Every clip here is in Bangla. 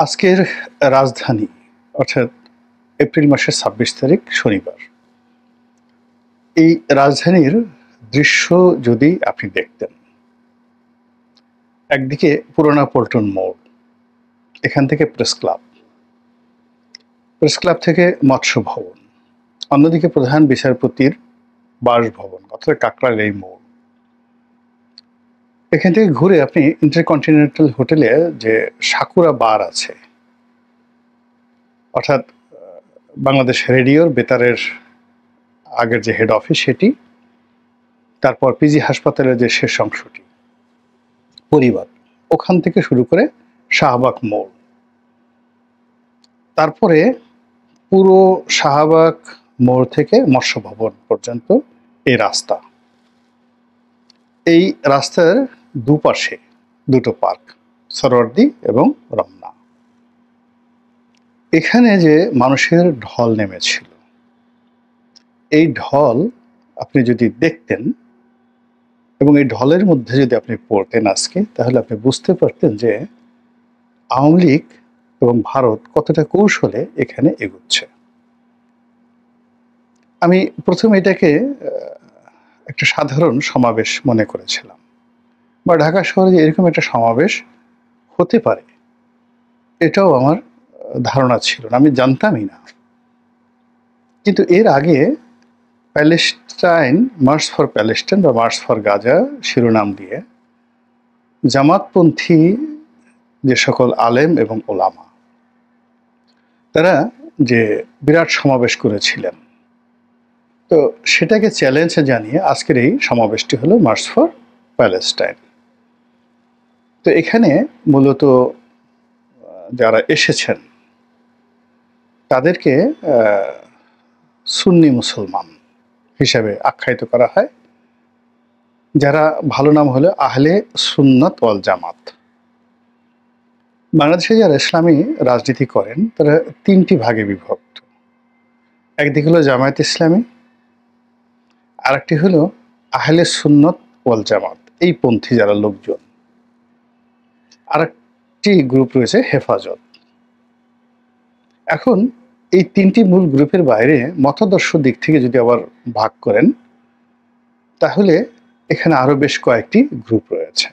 আজকের রাজধানী অর্থাৎ এপ্রিল মাসের ২৬ তারিখ শনিবার। এই রাজধানীর দৃশ্য যদি আপনি দেখতেন, একদিকে পুরোনো পল্টন মোড়, এখান থেকে প্রেস ক্লাব থেকে মৎস্য ভবন, অন্যদিকে প্রধান বিচারপতির বাসভবন অর্থাৎ কাকরাইল এই মোড়। এখান থেকে ঘুরে আপনি ইন্টারকন্টিনেন্টাল হোটেলে যে সাকুরা বার আছে, অর্থাৎ বাংলাদেশ রেডিওর বেতারের আগের যে হেড অফিস সেটি, তারপর পিজি হাসপাতালের যে শেষ অংশটি পরিবার, ওখান থেকে শুরু করে শাহবাগ মোড়, তারপরে পুরো শাহবাগ মোড় থেকে মৎস্য ভবন পর্যন্ত এই রাস্তা। এই রাস্তার দুপাশে দুটো পার্ক, সরোয়ার্দী এবং রমনা। এখানে যে মানুষের ঢল নেমেছিল, এই ঢল আপনি যদি দেখতেন এবং এই ঢলের মধ্যে যদি আপনি পড়তেন আজকে, তাহলে আপনি বুঝতে পারতেন যে আওয়ামী লীগ এবং ভারত কতটা কৌশলে এখানে এগুচ্ছে। আমি প্রথমে এটাকে একটা সাধারণ সমাবেশ মনে করেছিলাম, বা ঢাকা শহরে এরকম একটা সমাবেশ হতে পারে এটাও আমার ধারণা ছিল না, আমি জানতামই না। কিন্তু এর আগে প্যালেস্টাইন মার্চ ফর প্যালেস্টাইন বা মার্চ ফর গাজা শিরোনাম দিয়ে জামাতপন্থী যে সকল আলেম এবং ওলামা, তারা যে বিরাট সমাবেশ করেছিলেন, তো সেটাকে চ্যালেঞ্জ জানিয়ে আজকের এই সমাবেশটি হলো মার্চ ফর প্যালেস্টাইন। তো এখানে মূলত যারা এসেছেন তাদেরকে সুন্নি মুসলমান হিসাবে আখ্যায়িত করা হয়, যারা ভালো নাম হলো আহলে সুন্নাত ওয়াল জামাত। বাংলাদেশে যারা ইসলামী রাজনীতি করেন তারা তিনটি ভাগে বিভক্ত। একদিকে হলো জামায়াত ইসলামী, আরেকটি হলো আহলে সুন্নাত ওয়াল জামাত এই পন্থী যারা লোকজন, আরেকটি গ্রুপ রয়েছে হেফাজত। এখন এই তিনটি মূল গ্রুপের বাইরে মতাদর্শ দিক থেকে যদি আবার ভাগ করেন, তাহলে এখানে আরো বেশ কয়েকটি গ্রুপ রয়েছে।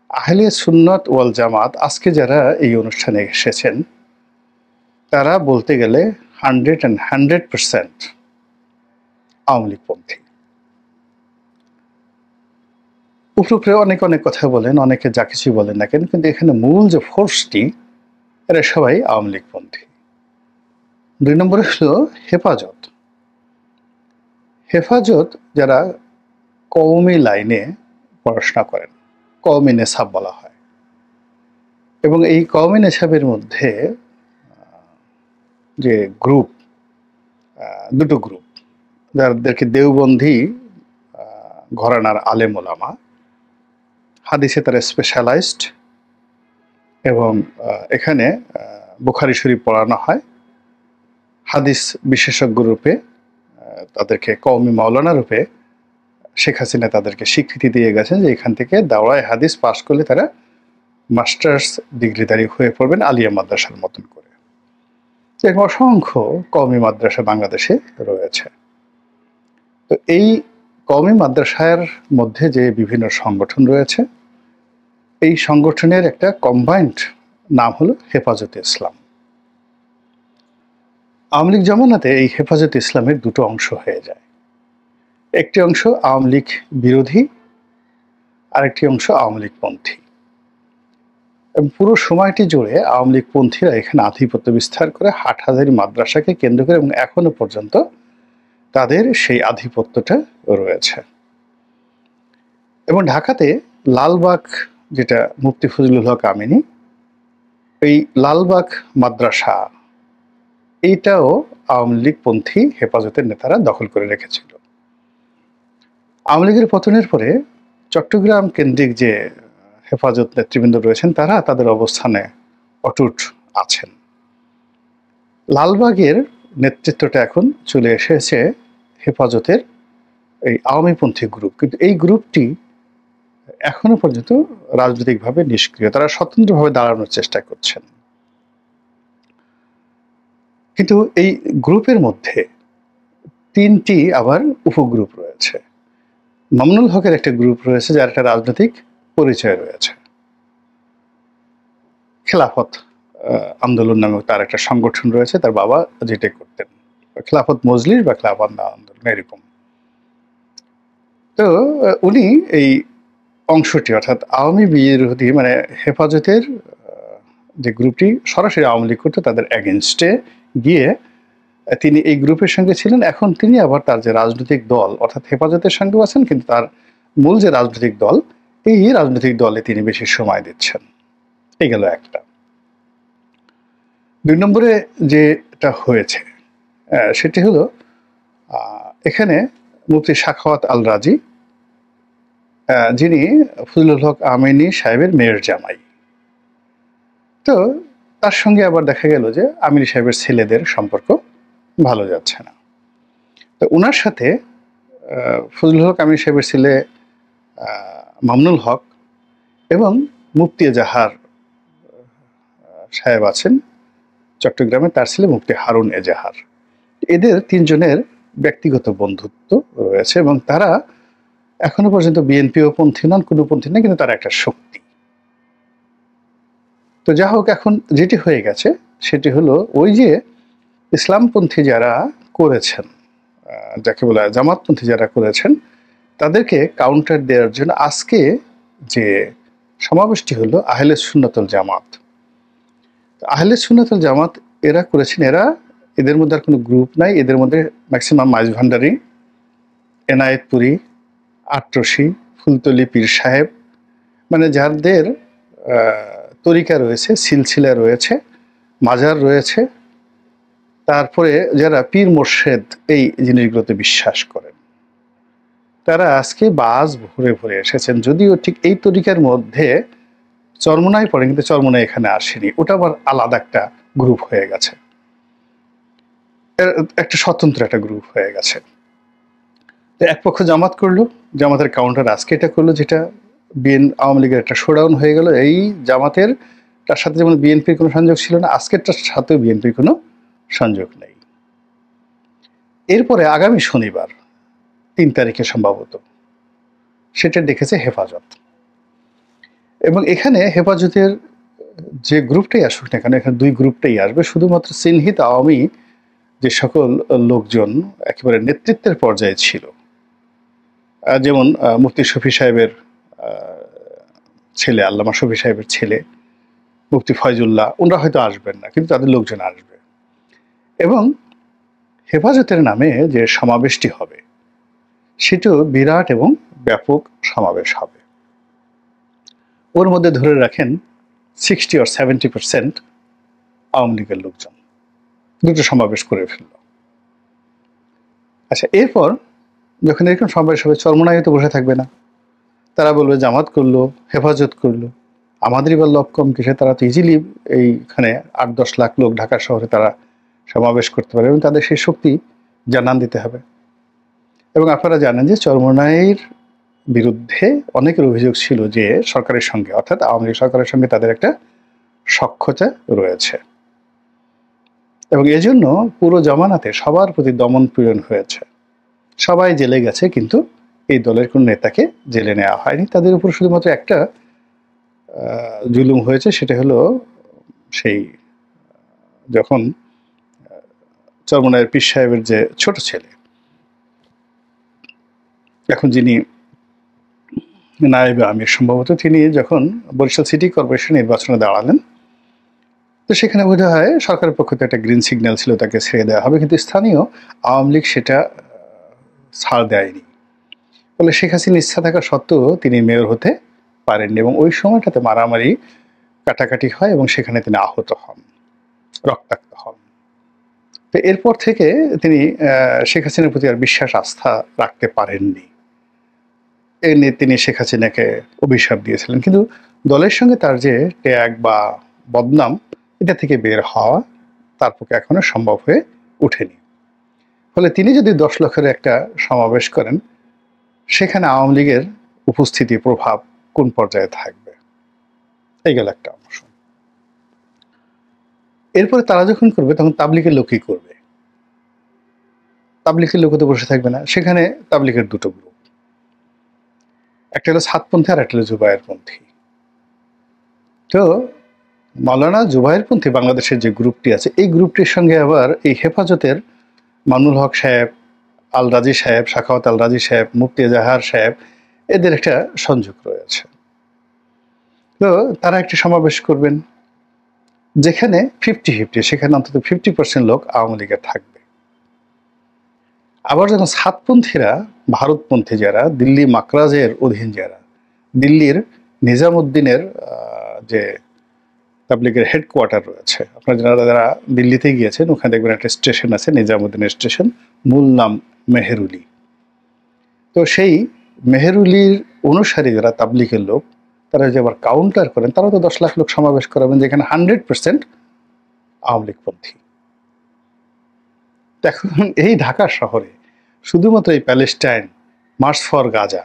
আহলে সুন্নাত ওয়াল জামাত আজকে যারা এই অনুষ্ঠানে এসেছেন, তারা বলতে গেলে 100% আওয়ামী লীগপন্থী। উপরে অনেক কথা বলেন, অনেকে যা কিছু বলেন না কেন, কিন্তু এখানে মূল যে ফোর্সটি, এরা সবাই আওয়ামী লীগপন্থী। ২ নম্বরে হলো হেফাজত। হেফাজত যারা কওমি লাইনে পড়াশোনা করেন, কওমি নেসাব বলা হয়, এবং এই কওমি নেসাবের মধ্যে যে গ্রুপ, দুটো গ্রুপ, যাদেরকে দেওবন্দী ঘরানার আলেম ওলামা, হাদিসে তারা স্পেশালাইজড, এবং এখানে বুখারী শরীফ পড়ানো হয়। হাদিস বিশেষজ্ঞ রূপে তাদেরকে কওমি মাওলানা রূপে শেখ হাসিনা তাদেরকে স্বীকৃতি দিয়ে গেছেন যে এখান থেকে দাওরায়ে হাদিস পাশ করলে তারা মাস্টার্স ডিগ্রিধারী হয়ে পড়বেন আলিয়া মাদ্রাসার মতন করে। এরকম অসংখ্য কওমি মাদ্রাসা বাংলাদেশে রয়েছে। তো এই কওমি মাদ্রাসার মধ্যে যে বিভিন্ন সংগঠন রয়েছে, এই সংগঠনের একটা কম্বাইন্ড নাম হলো হেফাজতে ইসলাম। আওয়ামী লীগ জমানাতে এই হেফাজতে ইসলামের দুটো অংশ হয়ে যায়। একটি অংশ আওয়ামী লীগ বিরোধী, আরেকটি অংশ আওয়ামী লীগপন্থী। এবং পুরো সময়টি জুড়ে আওয়ামী লীগপন্থীরা এখানে আধিপত্য বিস্তার করে হাটহাজারী মাদ্রাসাকে কেন্দ্র করে, এবং এখনো পর্যন্ত তাদের সেই আধিপত্যটা রয়েছে। এবং ঢাকাতে লালবাগ, যেটা মুফতি ফজলুল হক আমিনী, এই লালবাগ মাদ্রাসা, এইটাও আওয়ামী লীগপন্থী হেফাজতের নেতারা দখল করে রেখেছিল। আওয়ামী লীগের পতনের পরে চট্টগ্রাম কেন্দ্রিক যে হেফাজত নেতৃবৃন্দ রয়েছেন, তারা তাদের অবস্থানে অটুট আছেন। লালবাগের নেতৃত্বটা এখন চলে এসেছে হেফাজতের এই আওয়ামীপন্থী গ্রুপ, কিন্তু এই গ্রুপটি এখনো পর্যন্ত রাজনৈতিকভাবে নিষ্ক্রিয়, তারা স্বতন্ত্রভাবে দাঁড়ানোর চেষ্টা করছেন। কিন্তু এই গ্রুপের মধ্যে ৩টি আবার উপগ্রুপ রয়েছে। মামুনুল হকের একটা গ্রুপ রয়েছে যার একটা রাজনৈতিক পরিচয় রয়েছে। খেলাফত আন্দোলন নামক তার একটা সংগঠন রয়েছে, তার বাবা যেটা করতেন, খেলাফত মজলিস বা খেলাফত আন্দোলন এরকম। তো উনি এই অংশটি অর্থাৎ আওয়ামী বিরোধী মানে হেফাজতের যে গ্রুপটি সরাসরি আওয়ামী লীগ করতো তাদের এগেনস্টে গিয়ে তিনি এই গ্রুপের সঙ্গে ছিলেন। এখন তিনি আবার তার যে রাজনৈতিক দল অর্থাৎ হেফাজতের সঙ্গেও আছেন, কিন্তু তার মূল যে রাজনৈতিক দল এই রাজনৈতিক দলে তিনি বেশি সময় দিচ্ছেন। এই গেল একটা। ২ নম্বরে যেটা হয়েছে সেটি হলো এখানে মুফতি সাখাওয়াত আল রাজি, যিনি ফজলুল হক আমিনী সাহেবের মেয়ের জামাই। তো তার সঙ্গে আবার দেখা গেল যে আমিনী সাহেবের ছেলেদের সম্পর্ক ভালো যাচ্ছে না। তো ওনার সাথে ফজলুল হক আমিনী সাহেবের ছেলে মামুনুল হক এবং মুফতি এজাহার সাহেব আছেন চট্টগ্রামে, তার ছেলে মুফতি হারুন এজাহার। এদের ৩ জনের ব্যক্তিগত বন্ধুত্ব রয়েছে এবং তারা এখনো পর্যন্ত বিএনপিও পন্থী নন, কোনো পন্থী নেই, কিন্তু তারা একটা শক্তি। তো যা হোক, এখন যেটি হয়ে গেছে সেটি হলো ওই যে ইসলামপন্থী যারা করেছেন, যাকে বলা জামাতপন্থী যারা করেছেন, তাদেরকে কাউন্টার দেওয়ার জন্য আজকে যে সমাবেশটি হলো আহলে সুন্নাতুল জামাত। আহলে সুন্নাতুল জামাত এরা করেছেন, এদের মধ্যে আর কোনো গ্রুপ নাই, এদের মধ্যে ম্যাক্সিমাম মাইজ ভান্ডারি, এনায়েতপুরি, আটরশি, ফুলতলি পীর সাহেব, মানে যাদের তরিকা রয়েছে, সিলসিলা রয়েছে, মাজার রয়েছে, তারপরে যারা পীর মোর্শেদ এই জিনিসগুলোতে বিশ্বাস করেন, তারা আজকে বাস ভরে ভরে এসেছেন। যদিও ঠিক এই তরিকার মধ্যে চরমোনাই পড়ে, কিন্তু চরমোনাই এখানে আসেনি, ওটা আবার আলাদা একটা গ্রুপ হয়ে গেছে, একটা স্বতন্ত্র একটা গ্রুপ হয়ে গেছে। এক পক্ষ জামাত করলো, জামাতের কাউন্টার আজকে এটা করলো, যেটা আওয়ামী লীগের একটা শোডাউন হয়ে গেল। এই জামাতের তার সাথে যেমন বিএনপির কোনো সংযোগ ছিল না, আজকেরটার সাথেও বিএনপির কোনো সংযোগ নেই। এরপরে আগামী শনিবার ৩ তারিখে সম্ভবত সেটা দেখেছে হেফাজত, এবং এখানে হেফাজতের যে গ্রুপটাই আসুক না কেন, এখানে 2 গ্রুপটাই আসবে। শুধুমাত্র চিহ্নিত আওয়ামী যে সকল লোকজন একেবারে নেতৃত্বের পর্যায়ে ছিল, যেমন মুফতি শফি সাহেবের ছেলে, আল্লামা শফি সাহেবের ছেলে মুফতি ফয়জুল্লাহ, ওনারা হয়তো আসবেন না, কিন্তু তাদের লোকজন আসবে। এবং হেফাজতের নামে যে সমাবেশটি হবে সেটিও বিরাট এবং ব্যাপক সমাবেশ হবে। ওর মধ্যে ধরে রাখেন 60 or 70% আওয়ামী লীগের লোকজন 2টো সমাবেশ করে ফেলল। আচ্ছা, এরপর যখন এরকম সমাবেশ হবে, চরমোনাই তো বসে থাকবে না, তারা বলবে জামাত করলো, হেফাজত করলো, আমাদেরই বা লব কম কিসে, তারা তো ইজিলি এইখানে 8-10 লাখ লোক ঢাকা শহরে তারা সমাবেশ করতে পারে এবং তাদের সেই শক্তি জানান দিতে হবে। এবং আপনারা জানেন যে চরমোনাইয়ের বিরুদ্ধে অনেকের অভিযোগ ছিল যে সরকারের সঙ্গে, অর্থাৎ আওয়ামী লীগ সরকারের সঙ্গে তাদের একটা সখ্যতা রয়েছে, এবং এজন্য পুরো জামানাতে সবার প্রতি দমন পীড়ন হয়েছে, সবাই জেলে গেছে, কিন্তু এই দলের কোন নেতাকে জেলে নেওয়া হয়নি। তাদের উপর শুধুমাত্র একটা জুলুম হয়েছে, সেটা হলো সেই যখন চরমোনাইয়ের পীর সাহেবের যে ছোট ছেলে, এখন যিনি নায়েবে আমির সম্ভবত, তিনি যখন বরিশাল সিটি কর্পোরেশন নির্বাচনে দাঁড়ালেন, তো সেখানে বোধ হয় সরকারের পক্ষ থেকে একটা গ্রিন সিগন্যাল ছিল তাকে ছেড়ে দেওয়া হবে, কিন্তু স্থানীয় আওয়ামী লীগ সেটা ছাড় দেয়নি। ফলে শেখ হাসিনা ইচ্ছা থাকা সত্ত্বেও তিনি মেয়র হতে পারেননি, এবং ওই সময়টাতে মারামারি কাটাকাটি হয় এবং সেখানে তিনি আহত হন, রক্তাক্ত হন। তো এরপর থেকে তিনি শেখ হাসিনার প্রতি আর বিশ্বাস আস্থা রাখতে পারেননি। এ নিয়ে তিনি শেখ হাসিনাকে অভিশাপ দিয়েছিলেন, কিন্তু দলের সঙ্গে তার যে ট্যাগ বা বদনাম, এটা থেকে বের হওয়া তার পক্ষে এখনো সম্ভব হয়ে ওঠেনি। ফলে তিনি যদি 10 লক্ষের একটা সমাবেশ করেন, সেখানে আওয়ামী লীগের উপস্থিতি প্রভাব কোন পর্যায়ে থাকবে, এই গেল একটা অংশ। এরপরে তারা যখন করবে তখন তাবলিগের লোকই করবে, তাবলিগের লোক তো বসে থাকবে না। সেখানে তাবলিগের দুটো গ্রুপ, একটা হলো সাতপন্থী আর একটা হলো জুবায়েরপন্থী। তো মাওলানা জুবায়েরপন্থী বাংলাদেশের যে গ্রুপটি আছে, এই গ্রুপটির সঙ্গে আবার এই হেফাজতের মামুনুল হক সাহেব, আল রাজি সাহেব, সাখাওয়াত আল রাজি সাহেব, মুফতি এজাহার সাহেব, এদের একটা সংযোগ রয়েছে। তো তারা একটা সমাবেশ করবেন যেখানে 50-50, সেখানে অন্তত 50% লোক আওয়ামী লীগের থাকবে। আবার যখন সাতপন্থীরা, ভারতপন্থী যারা, দিল্লি মাকরাজের অধীন যারা, দিল্লির নিজামুদ্দিনের যে তাবলিগের হেডকোয়ার্টার রয়েছে, আপনারা যারা দিল্লিতে গিয়েছেন ওখানে দেখবেন একটা স্টেশন আছে নিজামুদ্দিনের স্টেশন, মূল নাম মেহেরুলি। তো সেই মেহেরুলির অনুসারী যারা তাবলিগের লোক, তারা যে আবার কাউন্টার করেন, তারা তো 10 লাখ লোক সমাবেশ করাবেন যেখানে 100% আওয়ামী লীগপন্থী। এখন এই ঢাকা শহরে শুধুমাত্র এই প্যালেস্টাইন, মার্চ ফর গাজা,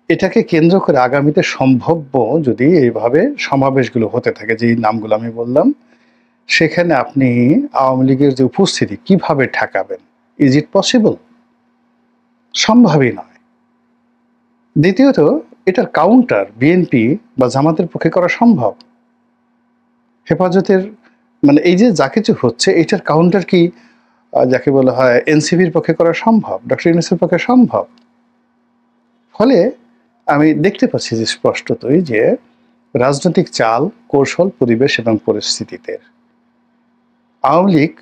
এটাকে কেন্দ্র করে আগামীতে সম্ভাব্য যদি এইভাবে সমাবেশগুলো হতে থাকে, যে নামগুলো আমি বললাম, সেখানে আপনি আওয়ামী লীগের যে উপস্থিতি কিভাবে ঠেকাবেন? Is it possible? সম্ভবই নয়। দ্বিতীয়ত, এটার কাউন্টার বিএনপি বা জামাতের পক্ষে করা সম্ভব? হেফাজতের মানে এই যে যা কিছু হচ্ছে, এটার কাউন্টার কি যাকে বলা হয় এনসিপির পক্ষে করা সম্ভব? ডক্টর ইউনূসের পক্ষে সম্ভব? ফলে আমি দেখতে পাচ্ছি যে স্পষ্টতই যে রাজনৈতিক চাল, কৌশল, পরিবেশ এবং পরিস্থিতিতে আওয়ামী লীগ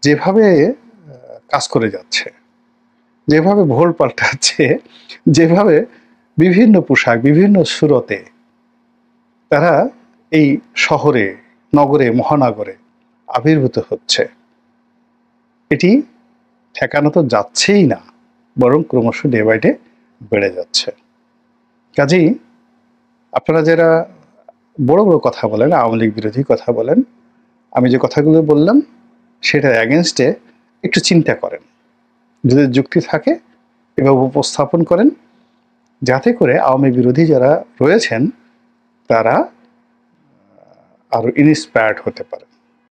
যেভাবে কাজ করে যাচ্ছে, যেভাবে ভোল পাল্টাচ্ছে, যেভাবে বিভিন্ন পোশাক, বিভিন্ন সুরতে তারা এই শহরে, নগরে, মহানগরে আবির্ভূত হচ্ছে, এটি ঠেকানো তো যাচ্ছেই না, বরং ক্রমশ ডে বাই ডে বেড়ে যাচ্ছে। কাজেই আপনারা যারা বড় বড় কথা বলেন, আওয়ামী লীগ বিরোধী কথা বলেন, আমি যে কথাগুলো বললাম সেটার অ্যাগেনস্টে একটু চিন্তা করেন, যদি যুক্তি থাকে এভাবে উপস্থাপন করেন, যাতে করে আওয়ামী বিরোধী যারা রয়েছেন তারা আরো ইন্সপায়ার্ড হতে পারে।